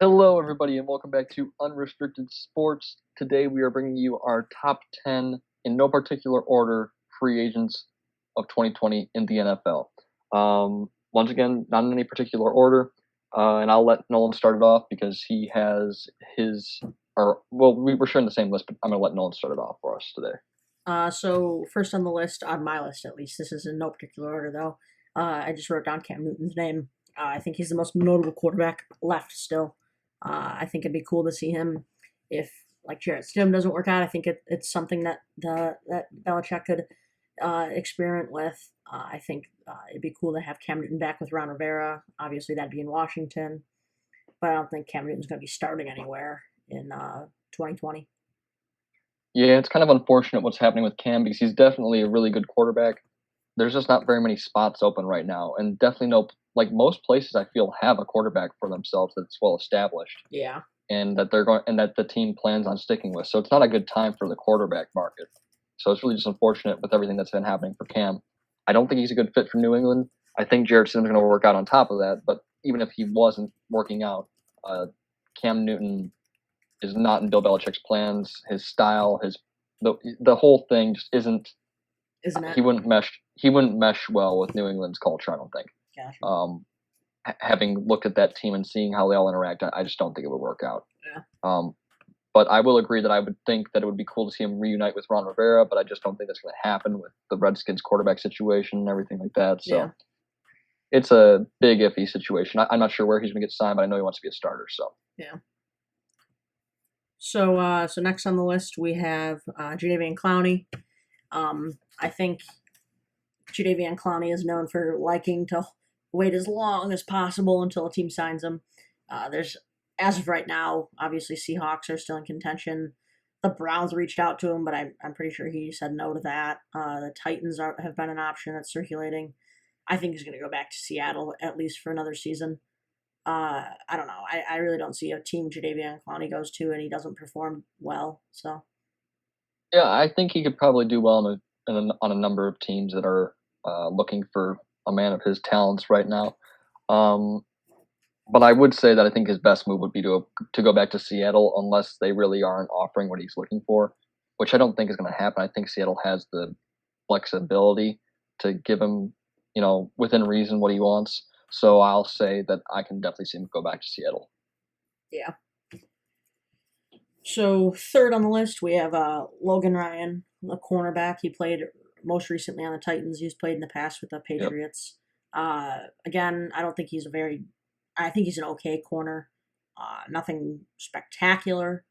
Hello, everybody, and welcome back to Unrestricted Sports. Today, we are bringing you our top 10, in no particular order, free agents of 2020 in the NFL. Once again, not in any particular order, and I'll let Nolan start it off because he has we're sharing the same list, but I'm going to let Nolan start it off for us today. So first on the list, on my list at least, this is in no particular order though. I just wrote down Cam Newton's name. I think he's the most notable quarterback left still. I think it'd be cool to see him if like Jarrett Stidham doesn't work out. I think it's something that Belichick could experiment with. I think it'd be cool to have Cam Newton back with Ron Rivera. Obviously, that'd be in Washington, but I don't think Cam Newton's going to be starting anywhere in 2020. Yeah, it's kind of unfortunate what's happening with Cam because he's definitely a really good quarterback. There's just not very many spots open right now, and definitely no, like most places I feel have a quarterback for themselves that's well established Yeah. and that they're going and that the team plans on sticking with. So it's not a good time for the quarterback market. So it's really just unfortunate with everything that's been happening for Cam. I don't think he's a good fit for New England. I think Jarrett Stidham's going to work out on top of that, but even if he wasn't working out, Cam Newton is not in Bill Belichick's plans. His style, the whole thing just isn't. Isn't it? He wouldn't mesh. He wouldn't mesh well with New England's culture. I don't think. Gotcha. Having looked at that team and seeing how they all interact, I just don't think it would work out. Yeah. But I will agree that I would think that it would be cool to see him reunite with Ron Rivera, but I just don't think that's going to happen with the Redskins quarterback situation and everything like that. So Yeah. it's a big iffy situation. I'm not sure where he's going to get signed, but I know he wants to be a starter. So Yeah. So next on the list we have Jadeveon Clowney. I think Jadeveon Clowney is known for liking to wait as long as possible until a team signs him. There's as of right now, obviously Seahawks are still in contention. The Browns reached out to him, but I'm pretty sure he said no to that. The Titans have been an option that's circulating. I think he's going to go back to Seattle at least for another season. I don't know. I really don't see a team Jadeveon Clowney goes to and he doesn't perform well. So yeah, I think he could probably do well on a number of teams that are looking for a man of his talents right now. Um, but I would say that I think his best move would be to go back to Seattle unless they really aren't offering what he's looking for, which I don't think is going to happen. I think Seattle has the flexibility to give him, within reason what he wants. So I'll say that I can definitely see him go back to Seattle. yeah. So third on the list we have Logan Ryan, the cornerback. He played most recently on the Titans. He's played in the past with the Yep. Patriots. Again, I don't think he's I think he's an okay corner. Nothing spectacular.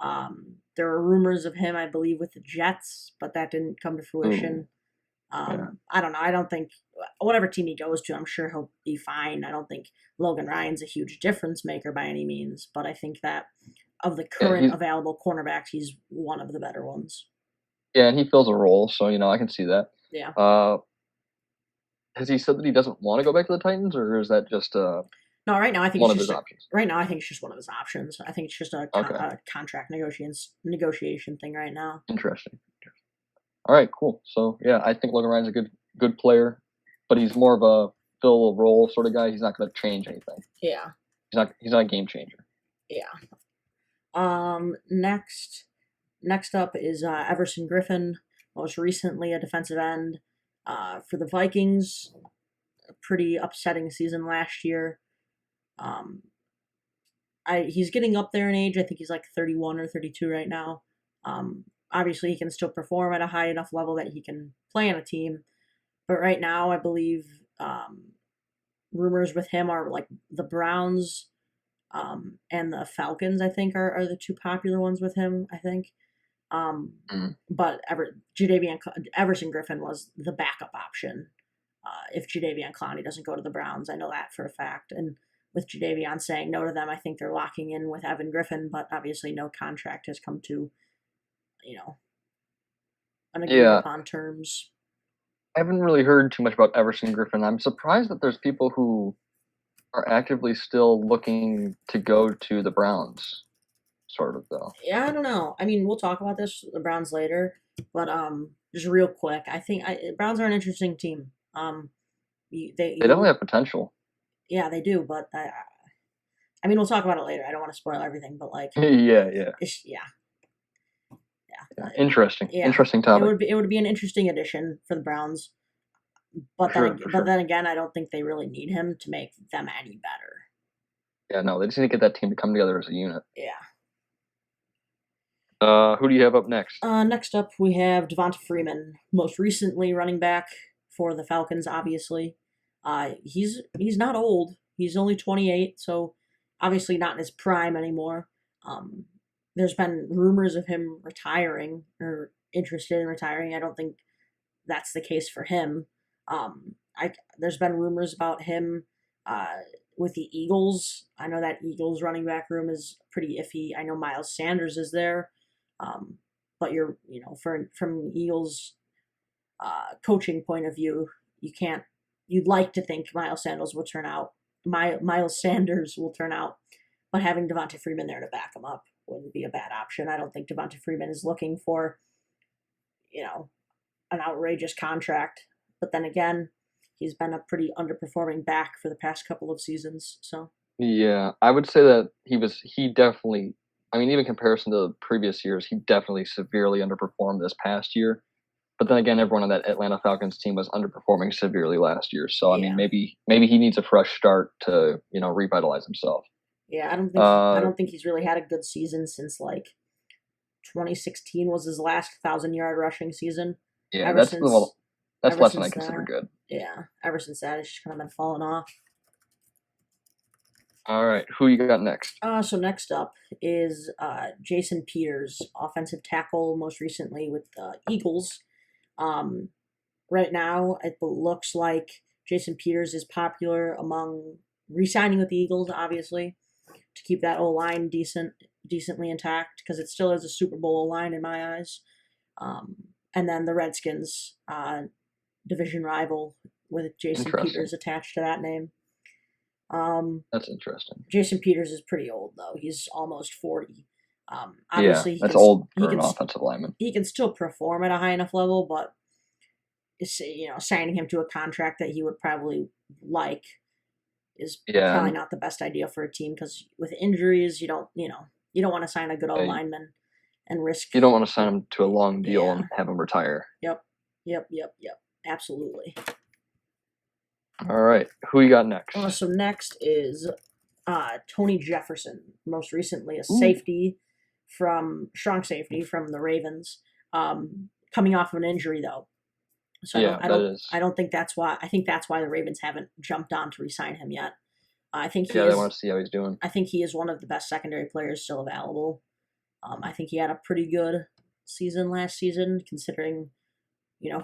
There were rumors of him, I believe, with the Jets, but that didn't come to fruition. Yeah. I don't know. I don't think whatever team he goes to, I'm sure he'll be fine. I don't think Logan Ryan's a huge difference maker by any means, but I think that of the Yeah, current available cornerbacks, he's one of the better ones. and he fills a role, so I can see that. Yeah. Has he said that he doesn't want to go back to the Titans, or is that just No, right now I think one it's of just his options? right now I think it's just one of his options. I think it's just Okay, a contract negotiation thing right now. interesting. All right, cool. So yeah, I think Logan Ryan's a good player, but he's more of a fill a role sort of guy. He's not going to change anything. Yeah. He's not a game changer. Yeah. Next up is Everson Griffin, most recently a defensive end for the Vikings. A pretty upsetting season last year. Um, he's getting up there in age. I think he's like 31 or 32 right now. Obviously, he can still perform at a high enough level that he can play on a team. But right now, I believe rumors with him are like the Browns and the Falcons, I think, are the two popular ones with him, I think. But Everson Griffin was the backup option if Jadeveon Clowney doesn't go to the Browns. I know that for a fact. And with Jadeveon saying no to them, I think they're locking in with Evan Griffin, but obviously no contract has come to, an agreed Yeah, upon terms. I haven't really heard too much about Everson Griffin. I'm surprised that there's people who are actively still looking to go to the Browns, sort of though. Yeah, I don't know. I mean, we'll talk about the Browns later, but just real quick, I think Browns are an interesting team. They definitely have potential. Yeah, they do, but I mean, we'll talk about it later. I don't want to spoil everything, but like, Yeah, yeah, yeah, yeah. Interesting, yeah. interesting topic. It would be an interesting addition for the Browns, For sure, for but sure. then again, I don't think they really need him to make them any better. Yeah, no, they just need to get that team to come together as a unit. Yeah. Who do you have up next? Next up, we have Devonta Freeman, most recently running back for the Falcons. Obviously, he's not old. He's only 28, so obviously not in his prime anymore. Um, there's been rumors of him retiring or interested in retiring. I don't think that's the case for him. There's been rumors about him uh, with the Eagles. I know that Eagles running back room is pretty iffy. I know Miles Sanders is there, um, but from Eagles coaching point of view, you can't. You'd like to think Miles Sanders will turn out. Miles Sanders will turn out, but having Devonta Freeman there to back him up wouldn't be a bad option. I don't think Devonta Freeman is looking for, you know, an outrageous contract. But then again, he's been a pretty underperforming back for the past couple of seasons. So Yeah, I would say that he definitely, I mean, even in comparison to previous years, he definitely severely underperformed this past year. But then again, everyone on that Atlanta Falcons team was underperforming severely last year. So I mean, yeah, maybe he needs a fresh start to revitalize himself. yeah, I Uh, don't think he's really had a good season since like 2016 was his last 1,000 yard rushing season. yeah, Ever since that's ever less than I since consider that, good. yeah, ever since that, it's just kind of been falling off. All right, who you got next? So next up is Jason Peters, offensive tackle, most recently with the Eagles. Um, right now, it looks like Jason Peters is popular among re-signing with the Eagles, obviously, to keep that O line decently intact because it still is a Super Bowl O line in my eyes. And then the Redskins, division rival with Jason Interesting. Peters attached to that name. That's interesting. Jason Peters is pretty old though; he's almost 40. Yeah, Obviously, that's old he for an can offensive lineman. he can still perform at a high enough level, but signing him to a contract that he would probably like is Yeah, probably and not the best idea for a team because with injuries, you don't want to sign a good O uh, lineman and risk. you don't want to sign him to a long deal Yeah. and have him retire. Yep. Yep. Absolutely. All right, who you got next? So next is Tony Jefferson, most recently a Ooh, safety from strong safety from the Ravens, coming off of an injury though. So yeah, that is. I don't think that's why. I think that's why the Ravens haven't jumped on to resign him yet. Yeah, they want to see how he's doing. I think he is one of the best secondary players still available. I think he had a pretty good season last season, considering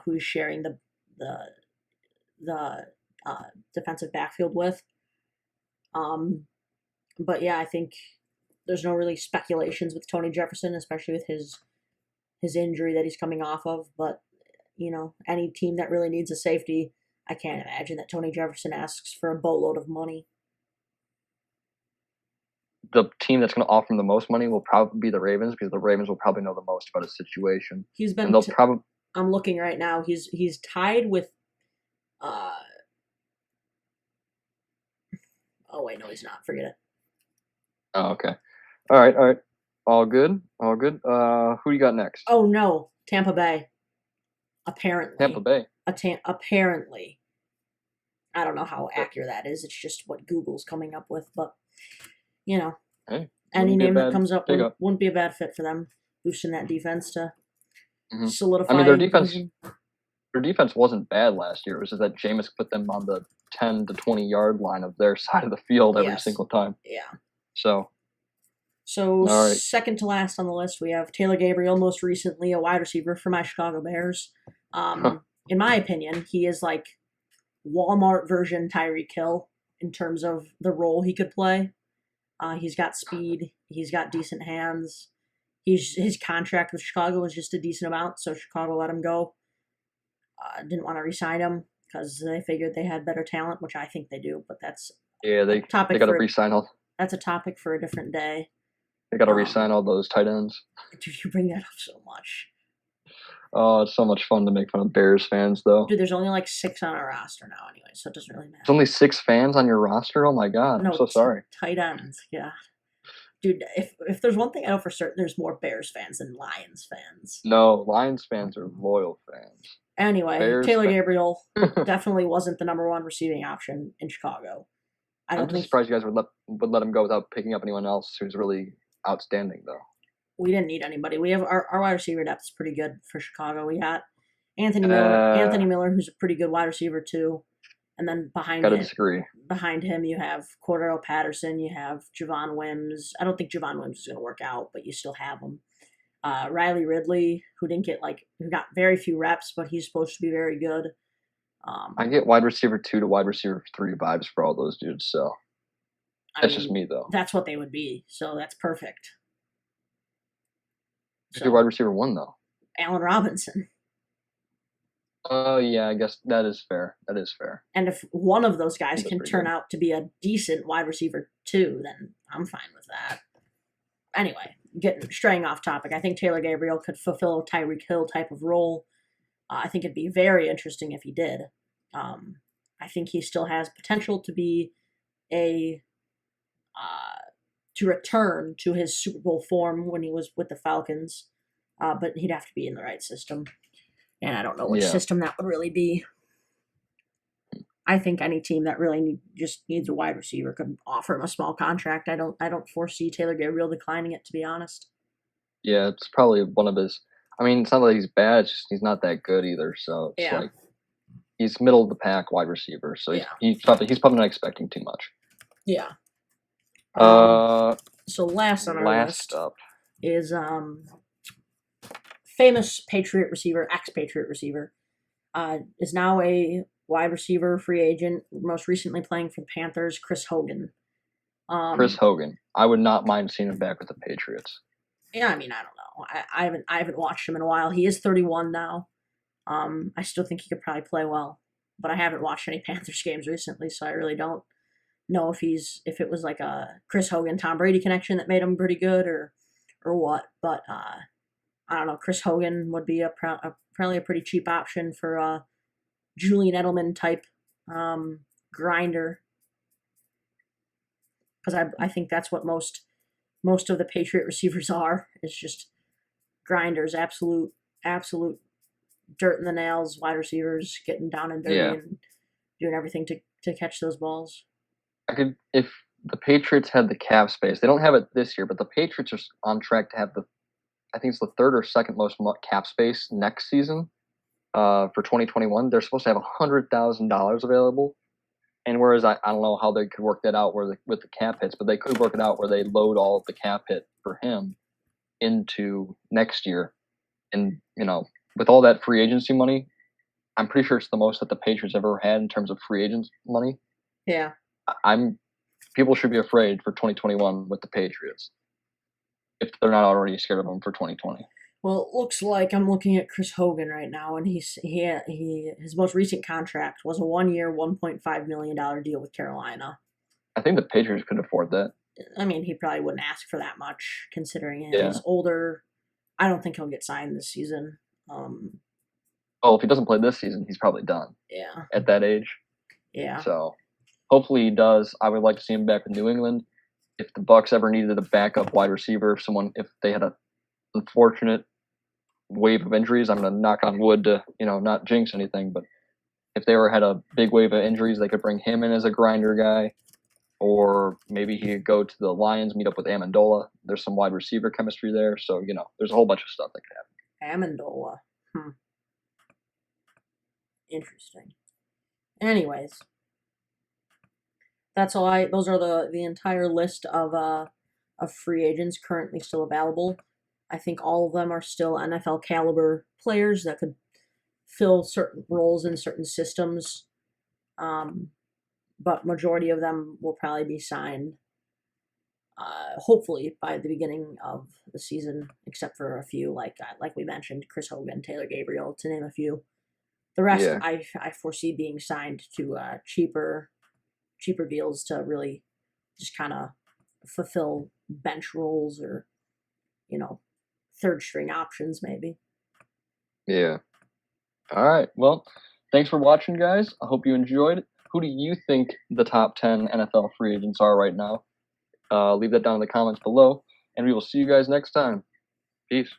who's sharing the defensive backfield with. But yeah, I think there's no really speculations with Tony Jefferson, especially with his injury that he's coming off of. But any team that really needs a safety, I can't imagine that Tony Jefferson asks for a boatload of money. The team that's going to offer him the most money will probably be the Ravens because the Ravens will probably know the most about his situation, He's and been. they'll probably. I'm looking right now. He's tied with. Uh, oh wait, no, he's not. Forget it. Oh, okay. All right, all right. All good, all good. Who you got next? Oh no, Tampa Bay. Tampa Apparently, Bay. apparently. I don't know how accurate that is. It's just what Google's coming up with, but you know, Hey, any wouldn't be a name that bad comes up pickup. wouldn't be a bad fit for them, boosting that defense to Hmm. I mean, solidify the division. their defense wasn't bad last year. It was just that Jameis put them on the 10 to 20 yard line of their side of the field every Yes, single time. yeah. So, So all right. second to last on the list, we have Taylor Gabriel, most recently a wide receiver for my Chicago Bears. In my opinion, he is like Walmart version Tyreek Hill in terms of the role he could play. He's got speed. He's got decent hands. His contract with Chicago was just a decent amount, so Chicago let him go. Didn't want to re-sign him because they figured they had better talent, which I think they do. But that's Yeah, a they topic got to for re-sign all. that's a topic for a different day. They got to Um, re-sign all those tight ends. you bring that up so much. Oh, it's so much fun to make fun of Bears fans, though. Dude, there's only like 6 on our roster now anyway, so it doesn't really There's matter. only 6 fans on your roster. Oh my god, I'm No, so sorry. tight ends. Yeah. Dude, if there's one thing I know for certain, there's more Bears fans than Lions fans. No, Lions fans are loyal fans. Anyway, Bears Taylor fans. Gabriel definitely wasn't the number one receiving option in Chicago. I I'm don't just think surprised you guys would let him go without picking up anyone else who's really outstanding, though. we didn't need anybody. We have our wide receiver depth is pretty good for Chicago. We got Anthony Uh, Miller, who's a pretty good wide receiver too. And then gotta disagree. behind him, you have Cordero Patterson, you have Javon Wims. I don't think Javon Wims is going to work out, but you still have him. Riley Ridley, who got very few reps, but he's supposed to be very good. I get wide receiver 2 to wide receiver 3 vibes for all those dudes, so I that's just mean, me, though. that's what they would be, so that's perfect. Who's your wide So receiver 1, though? Allen Robinson, Oh, yeah, I guess that is fair. That is fair. and if one of those guys He was can pretty turn good. out to be a decent wide receiver too, then I'm fine with that. Anyway, straying off topic, I think Taylor Gabriel could fulfill a Tyreek Hill type of role. I think it'd be very interesting if he did. I think he still has potential to be a to return to his Super Bowl form when he was with the Falcons, but he'd have to be in the right system, and I don't know which Yeah. system that would really be. I think any team that really just needs a wide receiver could offer him a small contract. I don't foresee Taylor Gabriel declining it, to be honest. Yeah, it's probably one of his. I mean, it's not that he's bad, it's just he's not that good either, so it's Yeah, like he's middle of the pack wide receiver, so yeah, he's probably not expecting too much. yeah. Uh, So last on our last list up, is famous Patriot receiver, ex-Patriot receiver, is now a wide receiver free agent. Most recently playing for the Panthers, Chris Hogan. Chris Um, Hogan. I would not mind seeing him back with the Patriots. yeah, I mean, I don't know. I haven't watched him in a while. He is 31 now. I still think he could probably play well, but I haven't watched any Panthers games recently, so I really don't know if it was like a Chris Hogan Tom Brady connection that made him pretty good or what. But I don't know. Chris Hogan would be probably a pretty cheap option for a Julian Edelman type grinder, because I think that's what most of the Patriot receivers are. It's just grinders, absolute dirt in the nails, wide receivers getting down and dirty Yeah, and doing everything to catch those balls. I could if the Patriots had the cap space. They don't have it this year, but the Patriots are on track to have the. I think it's the third or second most cap space next season. For 2021, they're supposed to have $100,000 available. And whereas I don't know how they could work that out with the cap hits, but they could work it out where they load all of the cap hit for him into next year. And, with all that free agency money, I'm pretty sure it's the most that the Patriots ever had in terms of free agent money. Yeah. I'm People should be afraid for 2021 with the Patriots if they're not already scared of them for 2020. Well, it looks like I'm looking at Chris Hogan right now, and his most recent contract was a 1 year, $1.5 million deal with Carolina. I think the Patriots could afford that. I mean, he probably wouldn't ask for that much, considering Yeah. he's older. I don't think he'll get signed this season. Oh, if he doesn't play this season, he's probably done Yeah, at that age. yeah, So hopefully he does. I would like to see him back with New England. If the Bucks ever needed a backup wide receiver, if they had an unfortunate wave of injuries, I'm going to knock on wood to not jinx anything, but if they ever had a big wave of injuries, they could bring him in as a grinder guy, or maybe he could go to the Lions, meet up with Amendola. There's some wide receiver chemistry there, so there's a whole bunch of stuff that could happen. Amendola. Interesting. Anyways, that's all. Those are the entire list of free agents currently still available. I think all of them are still NFL caliber players that could fill certain roles in certain systems. But majority of them will probably be signed, hopefully by the beginning of the season, except for a few like we mentioned, Chris Hogan, Taylor Gabriel, to name a few. The rest, Yeah. I foresee being signed to cheaper deals to really just kind of fulfill bench roles or third string options maybe. Yeah. All right. Well, thanks for watching, guys. I hope you enjoyed. Who do you think the top 10 NFL free agents are right now? Leave that down in the comments below, and we will see you guys next time. Peace.